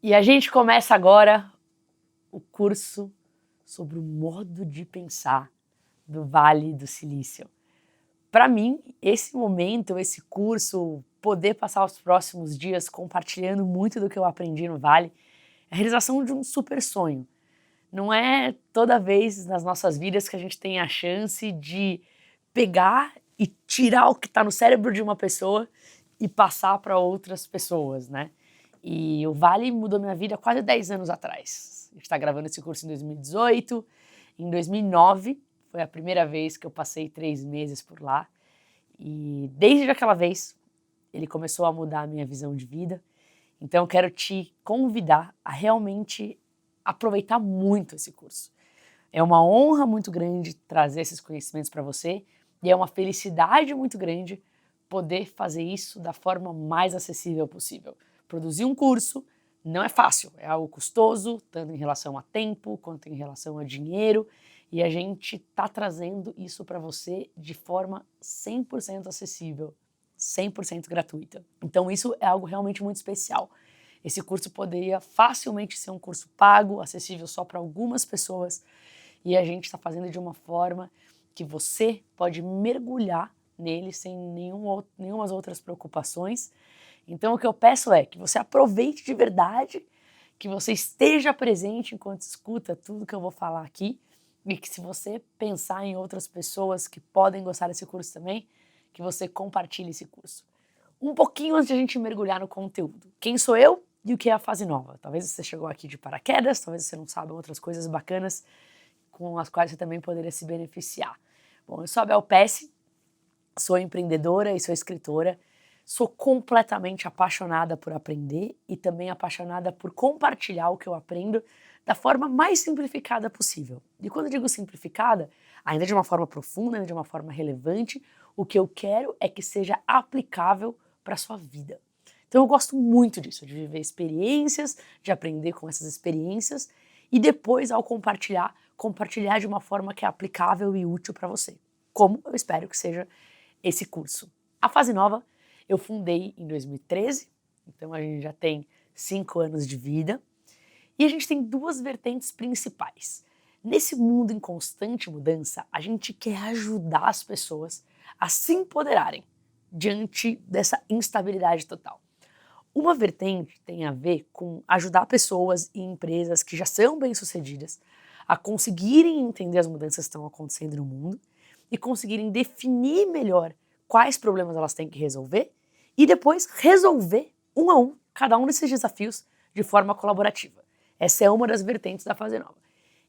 E a gente começa agora o curso sobre o modo de pensar do Vale do Silício. Para mim, esse momento, esse curso, poder passar os próximos dias compartilhando muito do que eu aprendi no Vale, é a realização de um super sonho. Não é toda vez nas nossas vidas que a gente tem a chance de pegar e tirar o que está no cérebro de uma pessoa e passar para outras pessoas, né? E o Vale mudou minha vida quase 10 anos atrás. A gente está gravando esse curso em 2018. Em 2009 foi a primeira vez que eu passei 3 meses por lá. E desde aquela vez ele começou a mudar a minha visão de vida. Então eu quero te convidar a realmente aproveitar muito esse curso. É uma honra muito grande trazer esses conhecimentos para você e é uma felicidade muito grande poder fazer isso da forma mais acessível possível. Produzir um curso não é fácil, é algo custoso, tanto em relação a tempo quanto em relação a dinheiro, e a gente está trazendo isso para você de forma 100% acessível, 100% gratuita. Então isso é algo realmente muito especial. Esse curso poderia facilmente ser um curso pago, acessível só para algumas pessoas, e a gente está fazendo de uma forma que você pode mergulhar nele sem nenhumas outras preocupações. Então o que eu peço é que você aproveite de verdade, que você esteja presente enquanto escuta tudo que eu vou falar aqui, e que se você pensar em outras pessoas que podem gostar desse curso também, que você compartilhe esse curso. Um pouquinho antes de a gente mergulhar no conteúdo. Quem sou eu e o que é a fase nova? Talvez você chegou aqui de paraquedas, talvez você não saiba outras coisas bacanas com as quais você também poderia se beneficiar. Bom, eu sou a Bel Pesce, sou empreendedora e sou escritora, sou completamente apaixonada por aprender e também apaixonada por compartilhar o que eu aprendo da forma mais simplificada possível. E quando eu digo simplificada, ainda de uma forma profunda, ainda de uma forma relevante, o que eu quero é que seja aplicável para a sua vida. Então eu gosto muito disso, de viver experiências, de aprender com essas experiências e depois, ao compartilhar de uma forma que é aplicável e útil para você. Como eu espero que seja esse curso. A Fase Nova eu fundei em 2013, então a gente já tem 5 anos de vida. E a gente tem 2 vertentes principais. Nesse mundo em constante mudança, a gente quer ajudar as pessoas a se empoderarem diante dessa instabilidade total. Uma vertente tem a ver com ajudar pessoas e empresas que já são bem-sucedidas a conseguirem entender as mudanças que estão acontecendo no mundo e conseguirem definir melhor quais problemas elas têm que resolver e depois resolver um a um cada um desses desafios de forma colaborativa. Essa é uma das vertentes da Fase Nova.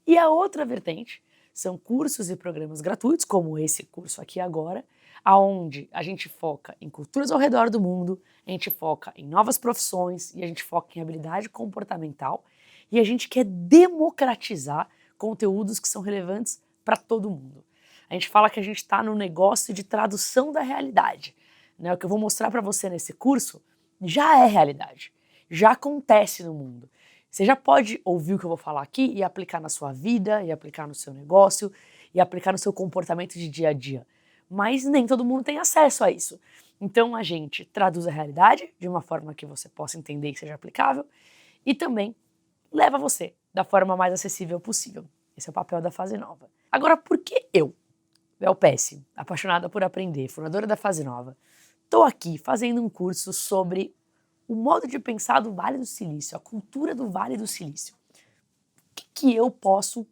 E a outra vertente são cursos e programas gratuitos, como esse curso aqui agora, aonde a gente foca em culturas ao redor do mundo, a gente foca em novas profissões e a gente foca em habilidade comportamental e a gente quer democratizar conteúdos que são relevantes para todo mundo. A gente fala que a gente está no negócio de tradução da realidade, né? O que eu vou mostrar para você nesse curso já é realidade, já acontece no mundo. Você já pode ouvir o que eu vou falar aqui e aplicar na sua vida, e aplicar no seu negócio, e aplicar no seu comportamento de dia a dia. Mas nem todo mundo tem acesso a isso. Então a gente traduz a realidade de uma forma que você possa entender e seja aplicável, e também leva você da forma mais acessível possível. Esse é o papel da Fase Nova. Agora, por que eu, Bel Pesce, apaixonada por aprender, fundadora da Fase Nova, estou aqui fazendo um curso sobre o modo de pensar do Vale do Silício, a cultura do Vale do Silício? O que eu posso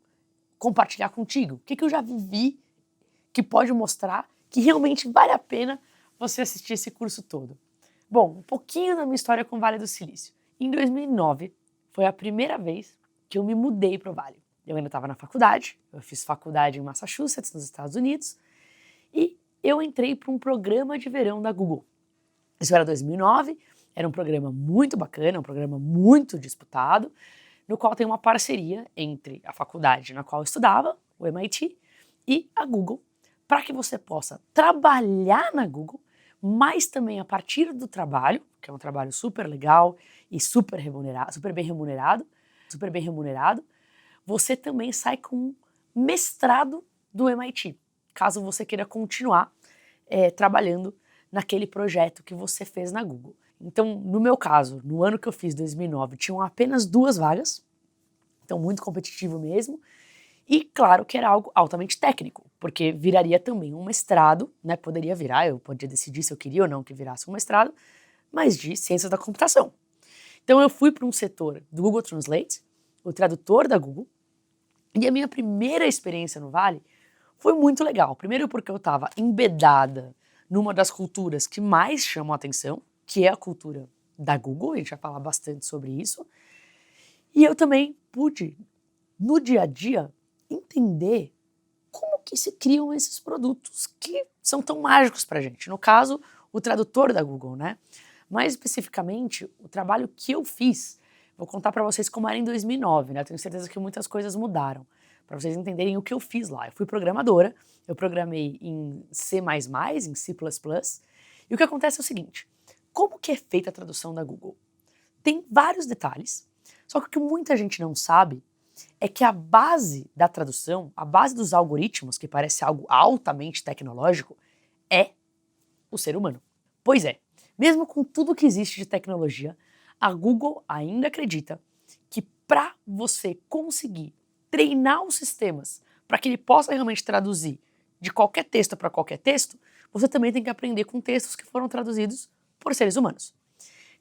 compartilhar contigo? O que eu já vivi que pode mostrar que realmente vale a pena você assistir esse curso todo? Bom, um pouquinho da minha história com o Vale do Silício. Em 2009, foi a primeira vez que eu me mudei para o Vale. Eu ainda estava na faculdade, eu fiz faculdade em Massachusetts, nos Estados Unidos, e eu entrei para um programa de verão da Google. Isso era 2009, era um programa muito bacana, um programa muito disputado, no qual tem uma parceria entre a faculdade na qual eu estudava, o MIT, e a Google, para que você possa trabalhar na Google, mas também a partir do trabalho, que é um trabalho super legal e super bem remunerado, você também sai com um mestrado do MIT, caso você queira continuar trabalhando naquele projeto que você fez na Google. Então, no meu caso, no ano que eu fiz, 2009, tinham apenas 2 vagas, então muito competitivo mesmo, e claro que era algo altamente técnico, porque viraria também um mestrado, né? Poderia virar, eu podia decidir se eu queria ou não que virasse um mestrado, mas de ciências da computação. Então eu fui para um setor do Google Translate, o tradutor da Google, e a minha primeira experiência no Vale foi muito legal. Primeiro porque eu estava embedada numa das culturas que mais chamam a atenção, que é a cultura da Google, a gente vai falar bastante sobre isso, e eu também pude, no dia a dia, entender como que se criam esses produtos que são tão mágicos para a gente. No caso, o tradutor da Google, né? Mais especificamente, o trabalho que eu fiz, vou contar para vocês como era em 2009, né? Eu tenho certeza que muitas coisas mudaram, para vocês entenderem o que eu fiz lá. Eu fui programadora, eu programei em C++, em C++, e o que acontece é o seguinte, como que é feita a tradução da Google? Tem vários detalhes, só que o que muita gente não sabe é que a base da tradução, a base dos algoritmos, que parece algo altamente tecnológico, é o ser humano. Pois é, mesmo com tudo que existe de tecnologia, a Google ainda acredita que para você conseguir treinar os sistemas para que ele possa realmente traduzir de qualquer texto para qualquer texto, você também tem que aprender com textos que foram traduzidos por seres humanos.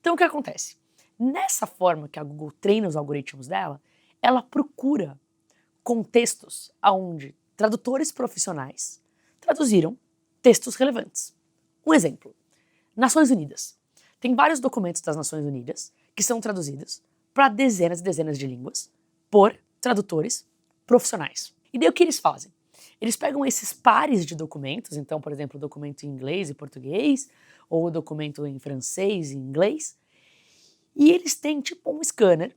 Então o que acontece? Nessa forma que a Google treina os algoritmos dela, ela procura contextos onde tradutores profissionais traduziram textos relevantes. Um exemplo, Nações Unidas. Tem vários documentos das Nações Unidas que são traduzidos para dezenas e dezenas de línguas por tradutores profissionais. E daí o que eles fazem? Eles pegam esses pares de documentos, então, por exemplo, o documento em inglês e português, ou o documento em francês e inglês, e eles têm tipo um scanner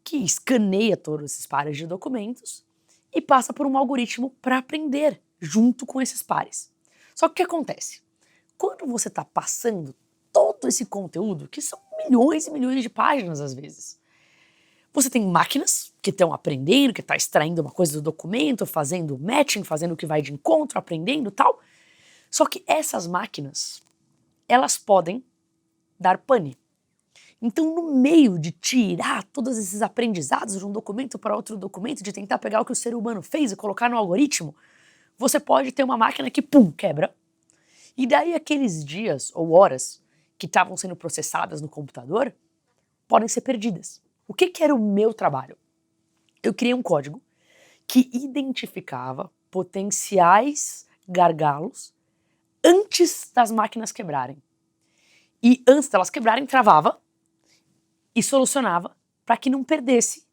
que escaneia todos esses pares de documentos e passa por um algoritmo para aprender junto com esses pares. Só que o que acontece? Quando você está passando todo esse conteúdo, que são milhões e milhões de páginas às vezes, você tem máquinas que estão aprendendo, que estão extraindo uma coisa do documento, fazendo matching, fazendo o que vai de encontro, aprendendo tal. Só que essas máquinas, elas podem dar pane. Então, no meio de tirar todos esses aprendizados de um documento para outro documento, de tentar pegar o que o ser humano fez e colocar no algoritmo, você pode ter uma máquina que, pum, quebra. E daí aqueles dias ou horas que estavam sendo processadas no computador podem ser perdidas. O que era o meu trabalho? Eu criei um código que identificava potenciais gargalos antes das máquinas quebrarem. E antes delas quebrarem, travava e solucionava para que não perdesse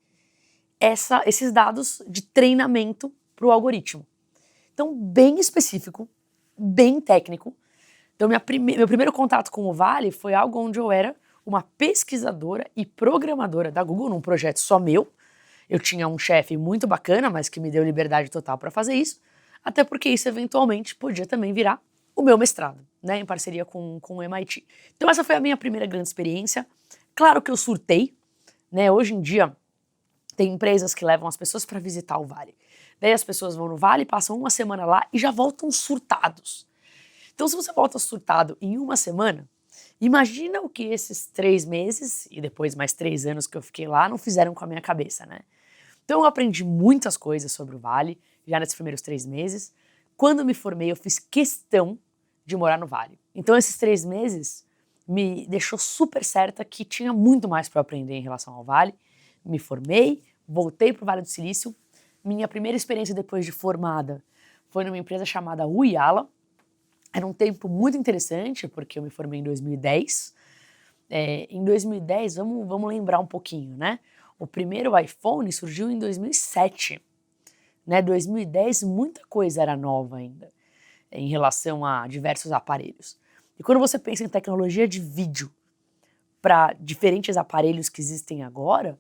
esses dados de treinamento para o algoritmo. Então, bem específico, bem técnico. Então, meu primeiro contato com o Vale foi algo onde eu era uma pesquisadora e programadora da Google, num projeto só meu. Eu tinha um chefe muito bacana, mas que me deu liberdade total para fazer isso, até porque isso eventualmente podia também virar o meu mestrado, né, em parceria com o MIT. Então essa foi a minha primeira grande experiência. Claro que eu surtei, né, hoje em dia tem empresas que levam as pessoas para visitar o Vale. Daí as pessoas vão no Vale, passam uma semana lá e já voltam surtados. Então se você volta surtado em uma semana, imagina o que esses 3 meses e depois mais 3 anos que eu fiquei lá não fizeram com a minha cabeça, né? Então eu aprendi muitas coisas sobre o Vale, já nesses primeiros 3 meses. Quando me formei, eu fiz questão de morar no Vale. Então esses 3 meses me deixou super certa que tinha muito mais para aprender em relação ao Vale. Me formei, voltei para o Vale do Silício. Minha primeira experiência depois de formada foi numa empresa chamada Uyala. Era um tempo muito interessante, porque eu me formei em 2010. Em 2010, vamos lembrar um pouquinho, né? O primeiro iPhone surgiu em 2007. Né? 2010, muita coisa era nova ainda, em relação a diversos aparelhos. E quando você pensa em tecnologia de vídeo para diferentes aparelhos que existem agora,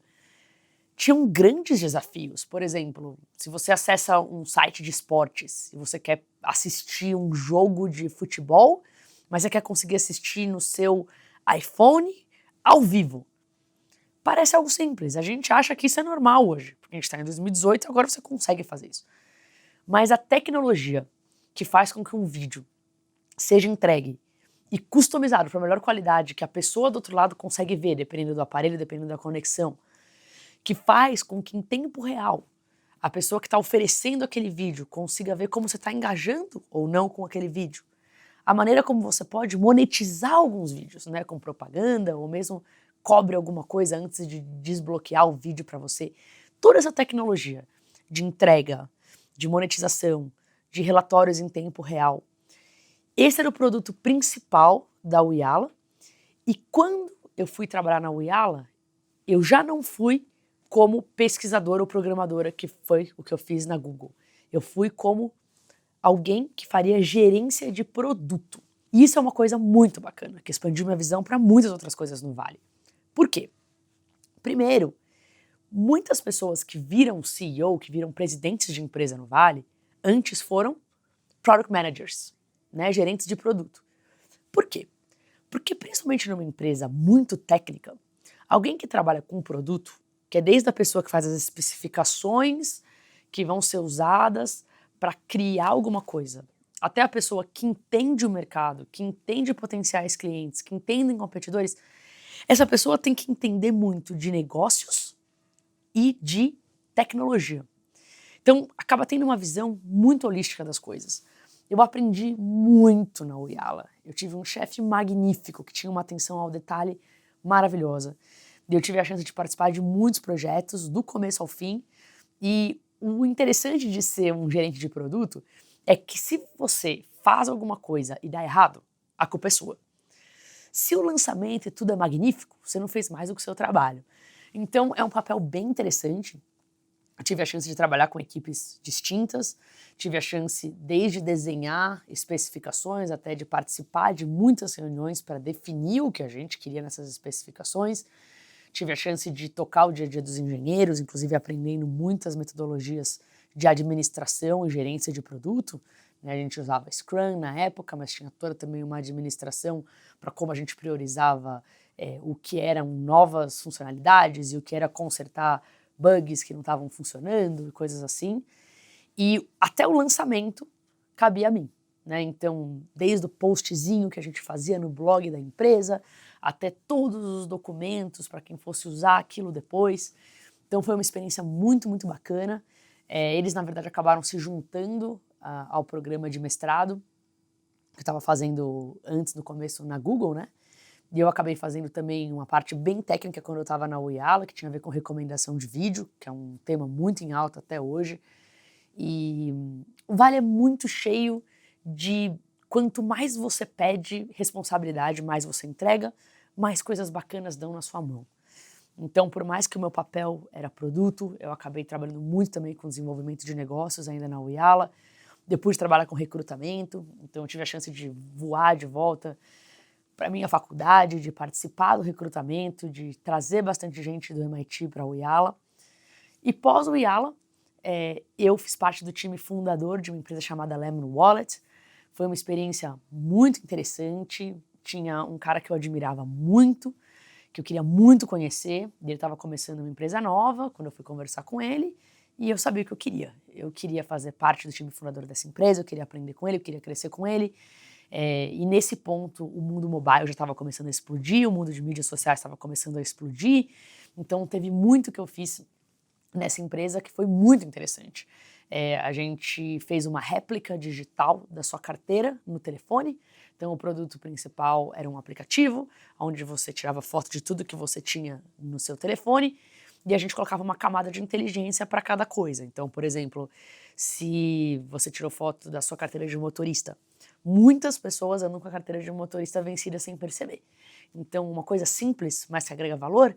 tinham grandes desafios. Por exemplo, se você acessa um site de esportes e você quer assistir um jogo de futebol, mas você quer conseguir assistir no seu iPhone ao vivo. Parece algo simples, a gente acha que isso é normal hoje, porque a gente está em 2018 e agora você consegue fazer isso. Mas a tecnologia que faz com que um vídeo seja entregue e customizado para a melhor qualidade que a pessoa do outro lado consegue ver, dependendo do aparelho, dependendo da conexão, que faz com que em tempo real a pessoa que está oferecendo aquele vídeo consiga ver como você está engajando ou não com aquele vídeo. A maneira como você pode monetizar alguns vídeos, né, com propaganda ou mesmo cobre alguma coisa antes de desbloquear o vídeo para você. Toda essa tecnologia de entrega, de monetização, de relatórios em tempo real. Esse era o produto principal da Uyala. E quando eu fui trabalhar na Uyala, eu já não fui como pesquisadora ou programadora, que foi o que eu fiz na Google. Eu fui como alguém que faria gerência de produto. E isso é uma coisa muito bacana, que expandiu minha visão para muitas outras coisas no Vale. Por quê? Primeiro, muitas pessoas que viram CEO, que viram presidentes de empresa no Vale, antes foram product managers, né, gerentes de produto. Por quê? Porque principalmente numa empresa muito técnica, alguém que trabalha com produto, que é desde a pessoa que faz as especificações que vão ser usadas para criar alguma coisa, até a pessoa que entende o mercado, que entende potenciais clientes, que entendem competidores, essa pessoa tem que entender muito de negócios e de tecnologia. Então, acaba tendo uma visão muito holística das coisas. Eu aprendi muito na Uyala. Eu tive um chefe magnífico, que tinha uma atenção ao detalhe maravilhosa. Eu tive a chance de participar de muitos projetos, do começo ao fim. E o interessante de ser um gerente de produto é que se você faz alguma coisa e dá errado, a culpa é sua. Se o lançamento e tudo é magnífico, você não fez mais do que o seu trabalho. Então, é um papel bem interessante. Eu tive a chance de trabalhar com equipes distintas, tive a chance desde desenhar especificações até de participar de muitas reuniões para definir o que a gente queria nessas especificações. Tive a chance de tocar o dia a dia dos engenheiros, inclusive aprendendo muitas metodologias de administração e gerência de produto. A gente usava Scrum na época, mas tinha toda também uma administração para como a gente priorizava o que eram novas funcionalidades e o que era consertar bugs que não estavam funcionando, coisas assim. E até o lançamento cabia a mim, né? Então, desde o postzinho que a gente fazia no blog da empresa, até todos os documentos para quem fosse usar aquilo depois. Então, foi uma experiência muito, muito bacana. Eles, na verdade, acabaram se juntando ao programa de mestrado que eu estava fazendo antes, no começo, na Google, né? E eu acabei fazendo também uma parte bem técnica quando eu estava na Uyala, que tinha a ver com recomendação de vídeo, que é um tema muito em alta até hoje. E o Vale é muito cheio de quanto mais você pede responsabilidade, mais você entrega, mais coisas bacanas dão na sua mão. Então, por mais que o meu papel era produto, eu acabei trabalhando muito também com desenvolvimento de negócios ainda na Uyala. Depois de trabalhar com recrutamento, então eu tive a chance de voar de volta para a minha faculdade, de participar do recrutamento, de trazer bastante gente do MIT para a Uyala. E pós Uyala, eu fiz parte do time fundador de uma empresa chamada Lemon Wallet. Foi uma experiência muito interessante. Tinha um cara que eu admirava muito, que eu queria muito conhecer. Ele estava começando uma empresa nova, quando eu fui conversar com ele, e eu sabia o que eu queria. Eu queria fazer parte do time fundador dessa empresa, eu queria aprender com ele, eu queria crescer com ele. E nesse ponto, o mundo mobile já estava começando a explodir, o mundo de mídias sociais estava começando a explodir. Então, teve muito que eu fiz nessa empresa que foi muito interessante. A gente fez uma réplica digital da sua carteira no telefone. Então, o produto principal era um aplicativo, onde você tirava foto de tudo que você tinha no seu telefone, e a gente colocava uma camada de inteligência para cada coisa. Então, por exemplo, se você tirou foto da sua carteira de motorista, muitas pessoas andam com a carteira de motorista vencida sem perceber. Então, uma coisa simples, mas que agrega valor,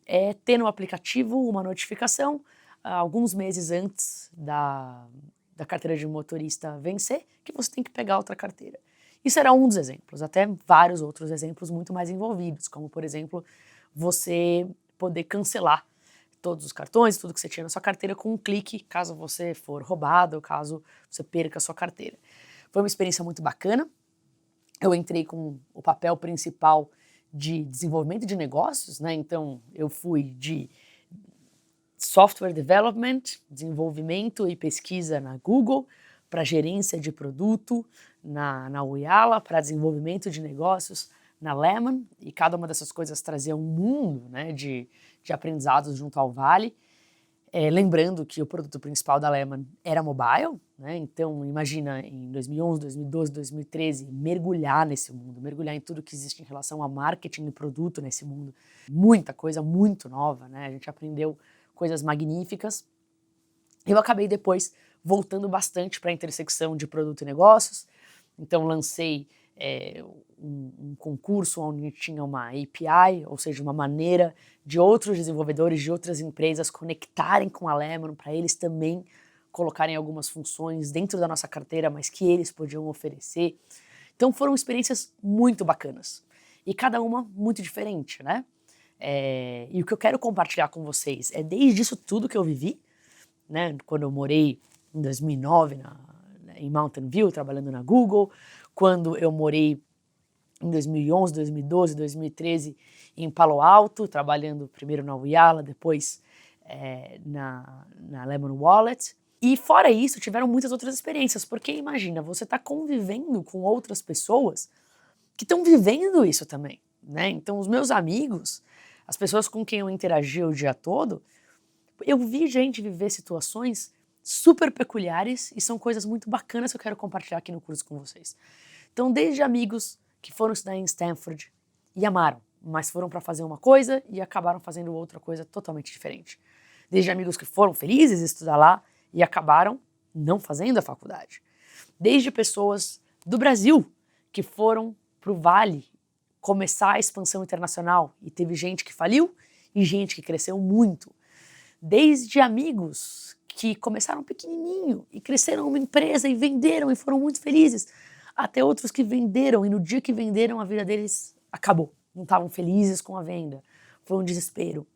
é ter no aplicativo uma notificação alguns meses antes da carteira de motorista vencer, que você tem que pegar outra carteira. Isso era um dos exemplos, até vários outros exemplos muito mais envolvidos, como, por exemplo, você poder cancelar todos os cartões, tudo que você tinha na sua carteira com um clique, caso você for roubado ou caso você perca a sua carteira. Foi uma experiência muito bacana. Eu entrei com o papel principal de desenvolvimento de negócios, né? Então, eu fui de software development, desenvolvimento e pesquisa na Google, para gerência de produto na Uyala, para desenvolvimento de negócios na Lemon, e cada uma dessas coisas trazia um mundo, né, de aprendizados junto ao Vale. Lembrando que o produto principal da Lemon era mobile, né? Então imagina em 2011, 2012, 2013, mergulhar nesse mundo, mergulhar em tudo que existe em relação a marketing e produto nesse mundo. Muita coisa muito nova, né? A gente aprendeu coisas magníficas. Eu acabei depois voltando bastante para a intersecção de produto e negócios, então lancei um concurso onde tinha uma API, ou seja, uma maneira de outros desenvolvedores de outras empresas conectarem com a Lemon para eles também colocarem algumas funções dentro da nossa carteira, mas que eles podiam oferecer. Então foram experiências muito bacanas e cada uma muito diferente, né? E o que eu quero compartilhar com vocês é desde isso tudo que eu vivi, né? Quando eu morei em 2009 em Mountain View, trabalhando na Google, quando eu morei em 2011, 2012, 2013 em Palo Alto, trabalhando primeiro na Uyala, depois na Lemon Wallet. E fora isso, tiveram muitas outras experiências, porque imagina, você está convivendo com outras pessoas que estão vivendo isso também, né? Então os meus amigos, as pessoas com quem eu interagi o dia todo, eu vi gente viver situações super peculiares e são coisas muito bacanas que eu quero compartilhar aqui no curso com vocês. Então, desde amigos que foram estudar em Stanford e amaram, mas foram para fazer uma coisa e acabaram fazendo outra coisa totalmente diferente. Desde amigos que foram felizes em estudar lá e acabaram não fazendo a faculdade. Desde pessoas do Brasil que foram para o Vale começar a expansão internacional e teve gente que faliu e gente que cresceu muito. Desde amigos que começaram pequenininho e cresceram uma empresa e venderam e foram muito felizes, até outros que venderam e no dia que venderam a vida deles acabou. Não estavam felizes com a venda, foi um desespero.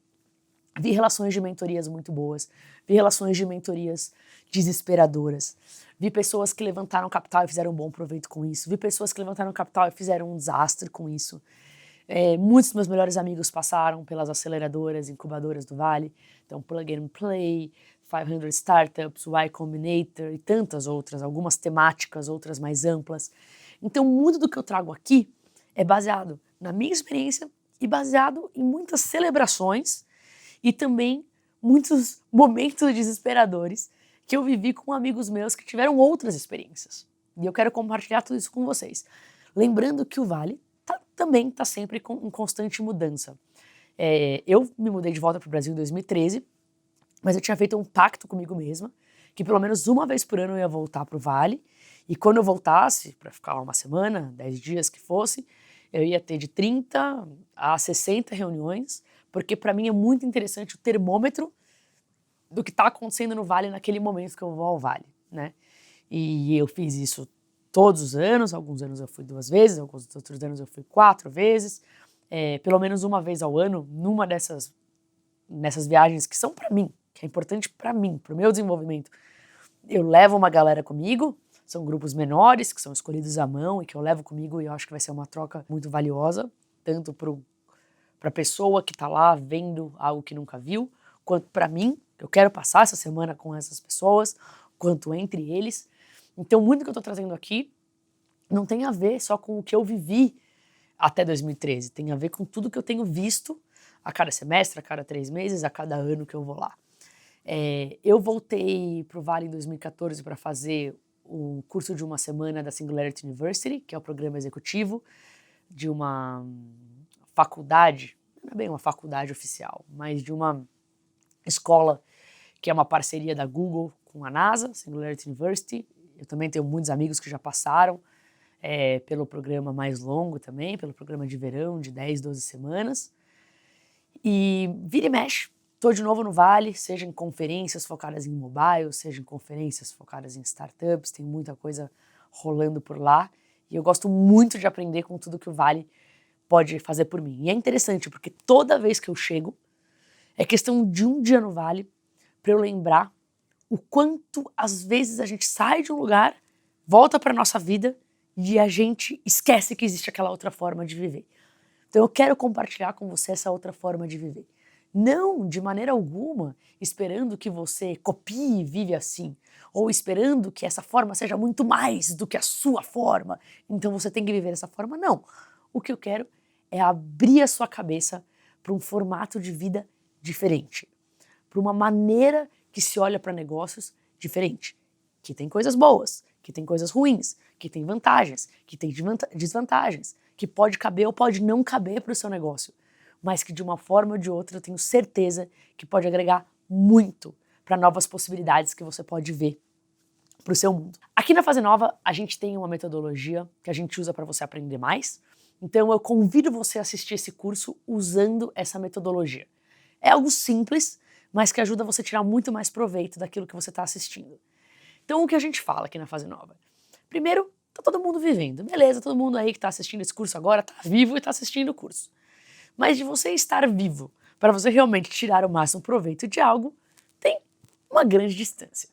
Vi relações de mentorias muito boas, vi relações de mentorias desesperadoras, vi pessoas que levantaram capital e fizeram um bom proveito com isso, vi pessoas que levantaram capital e fizeram um desastre com isso. Muitos dos meus melhores amigos passaram pelas aceleradoras, incubadoras do Vale, então Plug and Play, 500 Startups, Y Combinator e tantas outras, algumas temáticas, outras mais amplas. Então, muito do que eu trago aqui é baseado na minha experiência e baseado em muitas celebrações e também muitos momentos desesperadores que eu vivi com amigos meus que tiveram outras experiências. E eu quero compartilhar tudo isso com vocês. Lembrando que o Vale também está sempre em constante mudança. Eu me mudei de volta para o Brasil em 2013, mas eu tinha feito um pacto comigo mesma, que pelo menos uma vez por ano eu ia voltar para o Vale, e quando eu voltasse, para ficar lá uma semana, 10 dias que fosse, eu ia ter de 30 a 60 reuniões, porque para mim é muito interessante o termômetro do que está acontecendo no Vale naquele momento que eu vou ao Vale, né? E eu fiz isso todos os anos, alguns anos eu fui 2 vezes, alguns outros anos eu fui 4 vezes, pelo menos uma vez ao ano, nessas viagens que são para mim, que é importante para mim, para o meu desenvolvimento. Eu levo uma galera comigo, são grupos menores, que são escolhidos à mão e que eu levo comigo e eu acho que vai ser uma troca muito valiosa, tanto para a pessoa que está lá vendo algo que nunca viu, quanto para mim, eu quero passar essa semana com essas pessoas, quanto entre eles. Então, muito que eu estou trazendo aqui não tem a ver só com o que eu vivi até 2013, tem a ver com tudo que eu tenho visto a cada semestre, a cada 3 meses, a cada ano que eu vou lá. Eu voltei para o Vale em 2014 para fazer o curso de uma semana da Singularity University, que é o programa executivo de uma faculdade, não é bem uma faculdade oficial, mas de uma escola que é uma parceria da Google com a NASA, Singularity University. Eu também tenho muitos amigos que já passaram pelo programa mais longo também, pelo programa de verão de 10, 12 semanas. E vira e mexe, estou de novo no Vale, seja em conferências focadas em mobile, seja em conferências focadas em startups, tem muita coisa rolando por lá. E eu gosto muito de aprender com tudo que o Vale pode fazer por mim. E é interessante, porque toda vez que eu chego, é questão de um dia no Vale para eu lembrar o quanto, às vezes, a gente sai de um lugar, volta para a nossa vida e a gente esquece que existe aquela outra forma de viver. Então eu quero compartilhar com você essa outra forma de viver. Não, de maneira alguma, esperando que você copie e vive assim, ou esperando que essa forma seja muito mais do que a sua forma, então você tem que viver dessa forma. Não. O que eu quero é abrir a sua cabeça para um formato de vida diferente, para uma maneira que se olha para negócios diferente, que tem coisas boas, que tem coisas ruins, que tem vantagens, que tem desvantagens, que pode caber ou pode não caber para o seu negócio, mas que de uma forma ou de outra eu tenho certeza que pode agregar muito para novas possibilidades que você pode ver para o seu mundo. Aqui na Fase Nova, a gente tem uma metodologia que a gente usa para você aprender mais, então eu convido você a assistir esse curso usando essa metodologia. É algo simples, mas que ajuda você a tirar muito mais proveito daquilo que você está assistindo. Então o que a gente fala aqui na Fase Nova? Primeiro, tá todo mundo vivendo, beleza, todo mundo aí que está assistindo esse curso agora está vivo e está assistindo o curso. Mas de você estar vivo, para você realmente tirar o máximo proveito de algo, tem uma grande distância.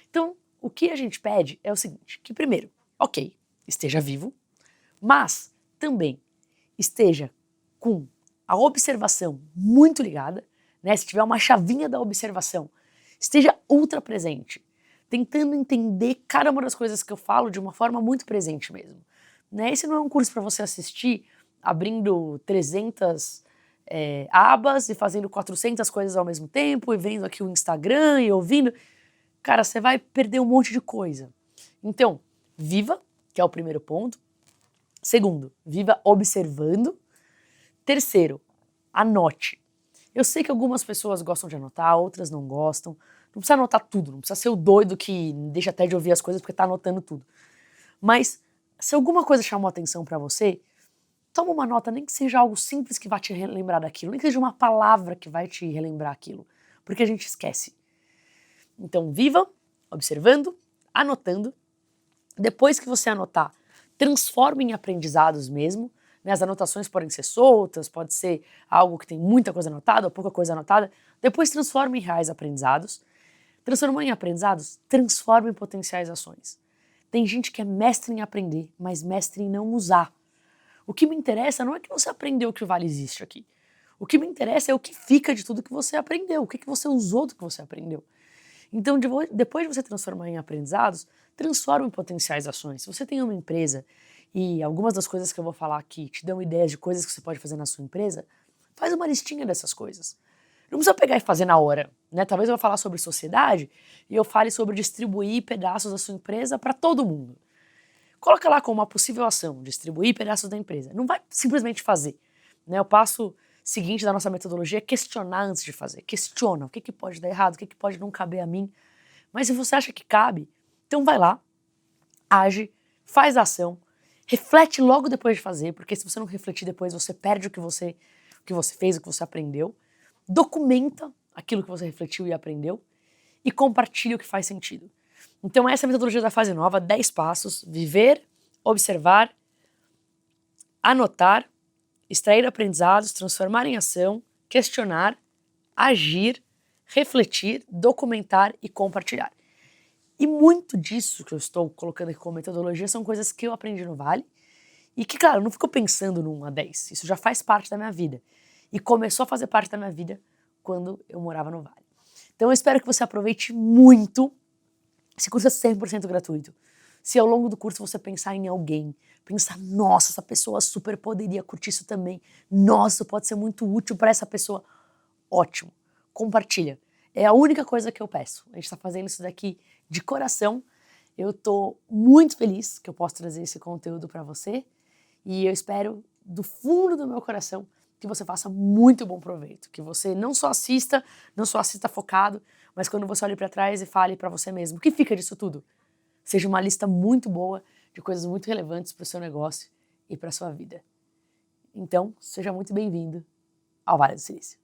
Então, o que a gente pede é o seguinte, que primeiro, ok, esteja vivo, mas também esteja com a observação muito ligada, né? Se tiver uma chavinha da observação, esteja ultra presente, tentando entender cada uma das coisas que eu falo de uma forma muito presente mesmo. Né? Esse não é um curso para você assistir abrindo 300 abas e fazendo 400 coisas ao mesmo tempo e vendo aqui o Instagram e ouvindo. Cara, você vai perder um monte de coisa. Então, viva, que é o primeiro ponto. Segundo, viva observando. Terceiro, anote. Eu sei que algumas pessoas gostam de anotar, outras não gostam. Não precisa anotar tudo, não precisa ser o doido que deixa até de ouvir as coisas porque tá anotando tudo. Mas se alguma coisa chamou atenção para você, toma uma nota, nem que seja algo simples que vai te relembrar daquilo, nem que seja uma palavra que vai te relembrar aquilo, porque a gente esquece. Então, viva, observando, anotando. Depois que você anotar, transforme em aprendizados mesmo. Né? As anotações podem ser soltas, pode ser algo que tem muita coisa anotada ou pouca coisa anotada. Depois transforme em reais aprendizados. Transformando em aprendizados, transforme em potenciais ações. Tem gente que é mestre em aprender, mas mestre em não usar. O que me interessa não é que você aprendeu que o Vale existe aqui. O que me interessa é o que fica de tudo que você aprendeu, o que você usou do que você aprendeu. Então, depois de você transformar em aprendizados, transforma em potenciais ações. Se você tem uma empresa e algumas das coisas que eu vou falar aqui te dão ideias de coisas que você pode fazer na sua empresa, faz uma listinha dessas coisas. Não precisa pegar e fazer na hora, né? Talvez eu vou falar sobre sociedade e eu fale sobre distribuir pedaços da sua empresa para todo mundo. Coloca lá como uma possível ação, distribuir pedaços da empresa. Não vai simplesmente fazer. Né? O passo seguinte da nossa metodologia é questionar antes de fazer. Questiona o que pode dar errado, o que pode não caber a mim. Mas se você acha que cabe, então vai lá, age, faz a ação, reflete logo depois de fazer, porque se você não refletir depois, você perde o que você fez, o que você aprendeu. Documenta aquilo que você refletiu e aprendeu e compartilha o que faz sentido. Então essa é a metodologia da Fase Nova, 10 passos: viver, observar, anotar, extrair aprendizados, transformar em ação, questionar, agir, refletir, documentar e compartilhar. E muito disso que eu estou colocando aqui como metodologia são coisas que eu aprendi no Vale e que, claro, eu não fico pensando no 1 a 10, isso já faz parte da minha vida. E começou a fazer parte da minha vida quando eu morava no Vale. Então eu espero que você aproveite muito. Esse curso é 100% gratuito. Se ao longo do curso você pensar em alguém, pensar, nossa, essa pessoa super poderia curtir isso também, nossa, pode ser muito útil para essa pessoa, ótimo, compartilha. É a única coisa que eu peço. A gente está fazendo isso daqui de coração. Eu estou muito feliz que eu posso trazer esse conteúdo para você e eu espero do fundo do meu coração que você faça muito bom proveito, que você não só assista focado, mas quando você olhe para trás e fale para você mesmo, o que fica disso tudo? Seja uma lista muito boa de coisas muito relevantes para o seu negócio e para a sua vida. Então, seja muito bem-vindo ao Vale do Silício.